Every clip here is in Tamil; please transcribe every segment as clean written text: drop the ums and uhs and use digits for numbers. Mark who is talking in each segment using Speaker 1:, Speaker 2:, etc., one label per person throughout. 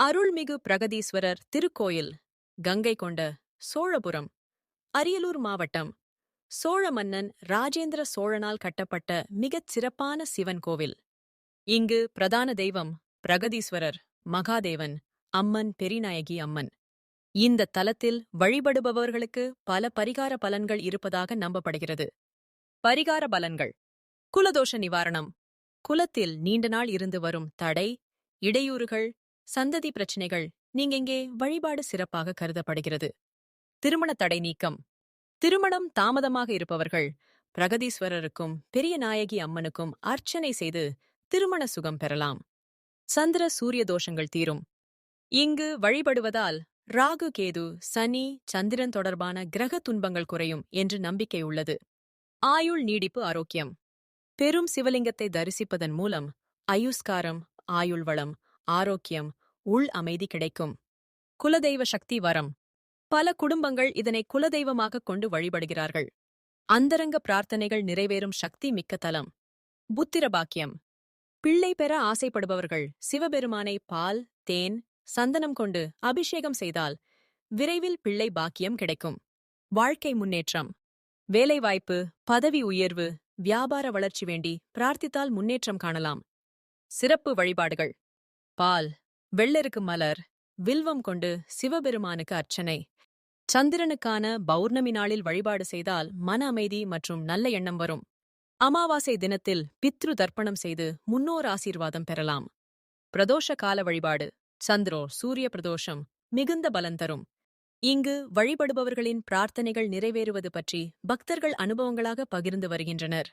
Speaker 1: அருள்மிகு பிரகதீஸ்வரர் திருக்கோயில் கங்கை கொண்ட சோழபுரம், அரியலூர் மாவட்டம். சோழ மன்னன் ராஜேந்திர சோழனால் கட்டப்பட்ட மிகச் சிறப்பான சிவன் கோவில். இங்கு பிரதான தெய்வம் பிரகதீஸ்வரர், மகாதேவன், அம்மன் பெரிநாயகி அம்மன். இந்த தலத்தில் வழிபடுபவர்களுக்கு பல பரிகார பலன்கள் இருப்பதாக நம்பப்படுகிறது. பரிகார பலன்கள்: குலதோஷ நிவாரணம். குலத்தில் நீண்ட நாள் இருந்து வரும் தடை, இடையூறுகள், சந்ததி பிரச்சினைகள் நீங்க இங்கே வழிபாடு சிறப்பாக கருதப்படுகிறது. திருமண தடை நீக்கம். திருமணம் தாமதமாக இருப்பவர்கள் பிரகதீஸ்வரருக்கும் பெரிய நாயகி அம்மனுக்கும் அர்ச்சனை செய்து திருமண சுகம் பெறலாம். சந்திர சூரிய தோஷங்கள் தீரும். இங்கு வழிபடுவதால் ராகு கேது சனி சந்திரன் தொடர்பான கிரக துன்பங்கள் குறையும் என்று நம்பிக்கை உள்ளது. ஆயுள் நீடிப்பு ஆரோக்கியம். பெரும் சிவலிங்கத்தை தரிசிப்பதன் மூலம் ஆயுஸ்காரம், ஆயுள் வளம், ஆரோக்கியம், உள் அமைதி கிடைக்கும். குலதெய்வ சக்தி வரம். பல குடும்பங்கள் இதனை குலதெய்வமாக கொண்டு வழிபடுகிறார்கள். அந்தரங்க பிரார்த்தனைகள் நிறைவேறும் சக்தி மிக்க தலம். புத்திர பாக்கியம். பிள்ளை பெற ஆசைப்படுபவர்கள் சிவபெருமானை பால், தேன், சந்தனம் கொண்டு அபிஷேகம் செய்தால் விரைவில் பிள்ளை பாக்கியம் கிடைக்கும். வாழ்க்கை முன்னேற்றம். வேலைவாய்ப்பு, பதவி உயர்வு, வியாபார வளர்ச்சி வேண்டி பிரார்த்தித்தால் முன்னேற்றம் காணலாம். சிறப்பு வழிபாடுகள்: பால், வெள்ளெருக்கு மலர், வில்வம் கொண்டு சிவபெருமானுக்கு அர்ச்சனை. சந்திரனுக்கான பௌர்ணமி நாளில் வழிபாடு செய்தால் மன அமைதி மற்றும் நல்ல எண்ணம் வரும். அமாவாசை தினத்தில் பித்ரு தர்ப்பணம் செய்து முன்னோர் ஆசீர்வாதம் பெறலாம். பிரதோஷ கால வழிபாடு. சந்திரோ சூரிய பிரதோஷம் மிகுந்த பலன் தரும். இங்கு வழிபடுபவர்களின் பிரார்த்தனைகள் நிறைவேறுவது பற்றி பக்தர்கள் அனுபவங்களாக பகிர்ந்து வருகின்றனர்.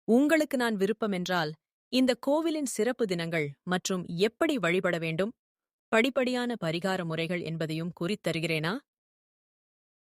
Speaker 1: உங்களுக்கு நான் விருப்பமென்றால் இந்த கோவிலின் சிறப்பு தினங்கள் மற்றும் எப்படி வழிபட வேண்டும், படிப்படியான பரிகார முறைகள் என்பதையும் கூறித் தருகிறேனா?